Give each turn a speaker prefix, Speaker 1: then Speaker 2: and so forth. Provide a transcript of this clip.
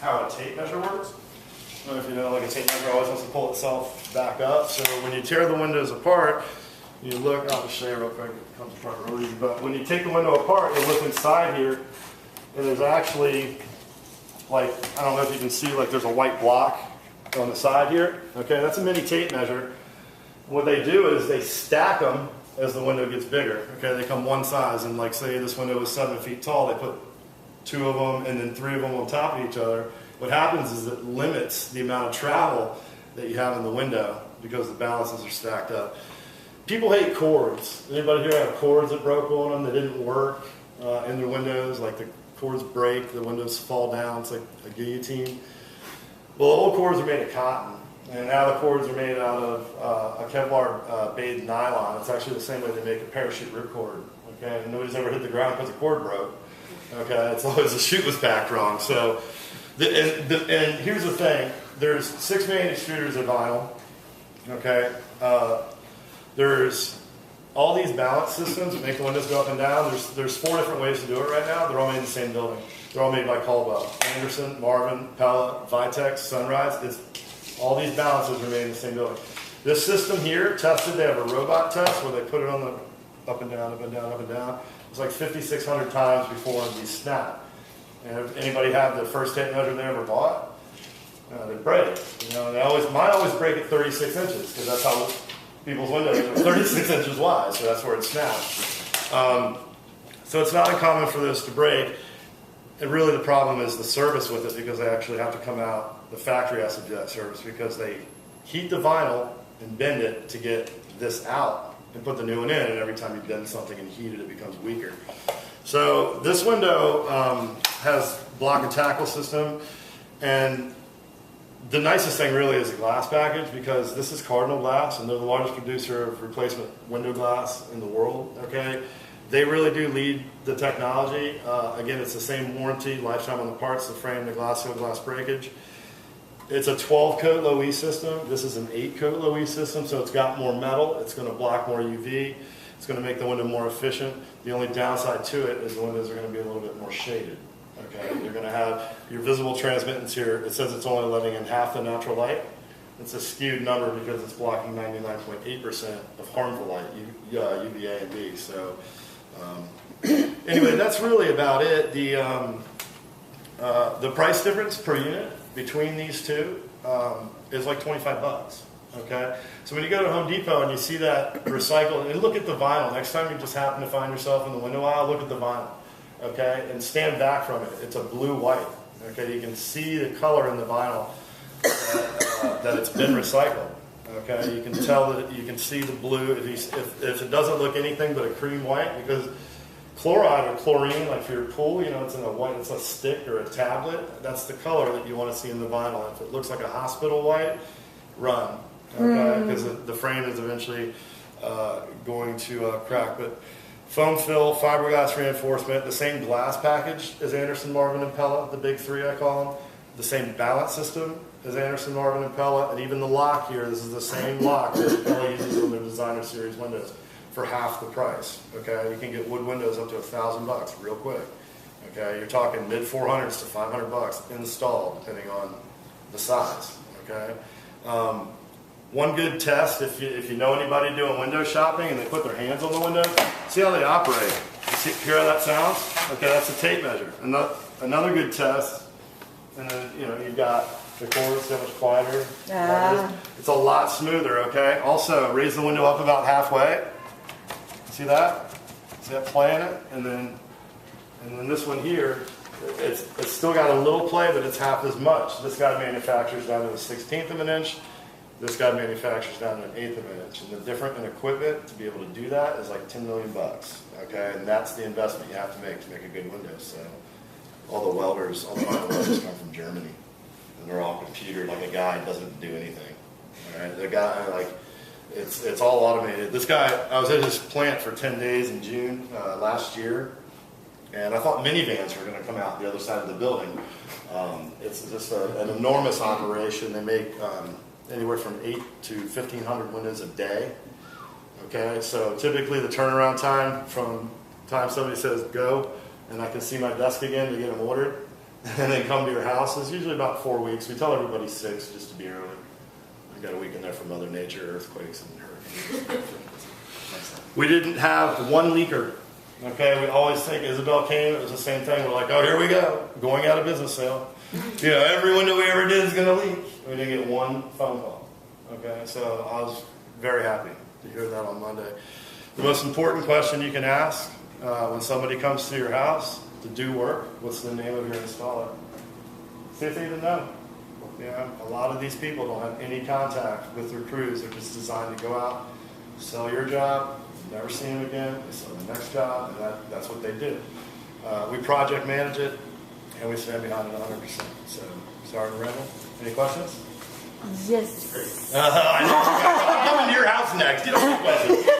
Speaker 1: how a tape measure works. I don't know if you know, like a tape measure always wants to pull itself back up. So when you tear the windows apart, you look, I'll just show you real quick, it comes apart real easy, but when you take the window apart, you look inside here, and there's actually, like, I don't know if you can see, like there's a white block on the side here. Okay, that's a mini tape measure. What they do is they stack them as the window gets bigger. Okay, they come one size, and like say this window is 7 feet tall, they put 2 of them and then 3 of them on top of each other. What happens is it limits the amount of travel that you have in the window because the balances are stacked up. People hate cords. Anybody here have cords that broke on them that didn't work in their windows? Like the cords break, the windows fall down, it's like a guillotine. Well, the old cords are made of cotton, and now the cords are made out of a Kevlar bathed nylon. It's actually the same way they make a parachute ripcord. Okay, and nobody's ever hit the ground because the cord broke. Okay, it's always the chute was packed wrong. So, and here's the thing: there's 6 main extruders of vinyl. Okay, there's all these balance systems that make the windows go up and down. There's 4 different ways to do it right now. They're all made in the same building. They're all made by Caldwell, Anderson, Marvin, Pella, Vitex, Sunrise. All these balances are made in the same building. This system here, tested, they have a robot test where they put it on the up and down, up and down, up and down. It's like 5,600 times before these snap. And if anybody had the first tape measure they ever bought, they break. You know, mine always break at 36 inches because that's how people's windows are 36 inches wide, so that's where it snaps. So it's not uncommon for this to break. And really the problem is the service with it, because they actually have to come out, the factory has to do that service because they heat the vinyl and bend it to get this out and put the new one in, and every time you bend something and heat it, it becomes weaker. So this window has block and tackle system, and the nicest thing really is the glass package, because this is Cardinal Glass, and they're the largest producer of replacement window glass in the world. Okay, they really do lead the technology. Again, it's the same warranty, lifetime on the parts, the frame, the glass seal, glass breakage. It's a 12-coat low-E system. This is an 8-coat low-E system, so it's got more metal. It's going to block more UV. It's going to make the window more efficient. The only downside to it is the windows are going to be a little bit more shaded. Okay, you're going to have your visible transmittance here. It says it's only letting in half the natural light. It's a skewed number because it's blocking 99.8% of harmful light, UVA and B. So anyway, that's really about it. The price difference per unit between these two is like 25 bucks. Okay, so when you go to Home Depot and you see that recycled, and look at the vinyl. Next time you just happen to find yourself in the window aisle, look at the vinyl. Okay, and stand back from it. It's a blue-white. Okay, you can see the color in the vinyl that it's been recycled. Okay, you can tell that, you can see the blue if it doesn't look anything but a cream white, because chloride or chlorine, like for your pool, you know, it's in a white, it's a stick or a tablet. That's the color that you want to see in the vinyl. If it looks like a hospital white, run. Okay, because the frame is eventually going to crack. But foam fill, fiberglass reinforcement, the same glass package as Anderson, Marvin, and Pella, the big 3 I call them. The same balance system as Anderson, Marvin, and Pella, and even the lock here, this is the same lock that Pella uses on their designer series windows for half the price. Okay, you can get wood windows up to $1,000 real quick. Okay, you're talking mid 400s to 500 bucks installed, depending on the size. Okay. One good test, if you know anybody doing window shopping and they put their hands on the window, see how they operate. Hear how that sounds? Okay, that's a tape measure. Another good test, and then you've got the cord, so much quieter. It's a lot smoother. Okay. Also, raise the window up about halfway. See that? See that play in it? And then this one here, it's still got a little play, but it's half as much. This guy manufactures down to a 1/16 of an inch. This guy manufactures down to an 1/8 of an inch. And the difference in equipment to be able to do that is like 10 million bucks. Okay, and that's the investment you have to make a good window. So all the welders, all the welders come from Germany, and they're all computered. Like a guy doesn't do anything. All right, the guy it's all automated. This guy, I was at his plant for 10 days in June last year, and I thought minivans were going to come out the other side of the building. It's just an enormous operation. They make anywhere from 8 to 1,500 windows a day. Okay, so typically the turnaround time from time somebody says go, and I can see my desk again to get them ordered, and then come to your house. It's usually about 4 weeks. We tell everybody 6 just to be early. We got a week in there for Mother Nature, earthquakes, and hurricanes. We didn't have one leaker. Okay, we always think Isabel came, it was the same thing. We're like, oh, here we go, going out of business sale. You know, every window we ever did is going to leak. We didn't get one phone call. Okay, so I was very happy to hear that on Monday. The most important question you can ask when somebody comes to your house to do work, what's the name of your installer? See if they even know. You know, a lot of these people don't have any contact with their crews. They're just designed to go out, sell your job, never see them again, they sell the next job, and that's what they do. We project manage it, and we stand behind it 100%. So, Sergeant Randall, any questions?
Speaker 2: Yes.
Speaker 1: I know. I'm coming to your house next. You don't have questions.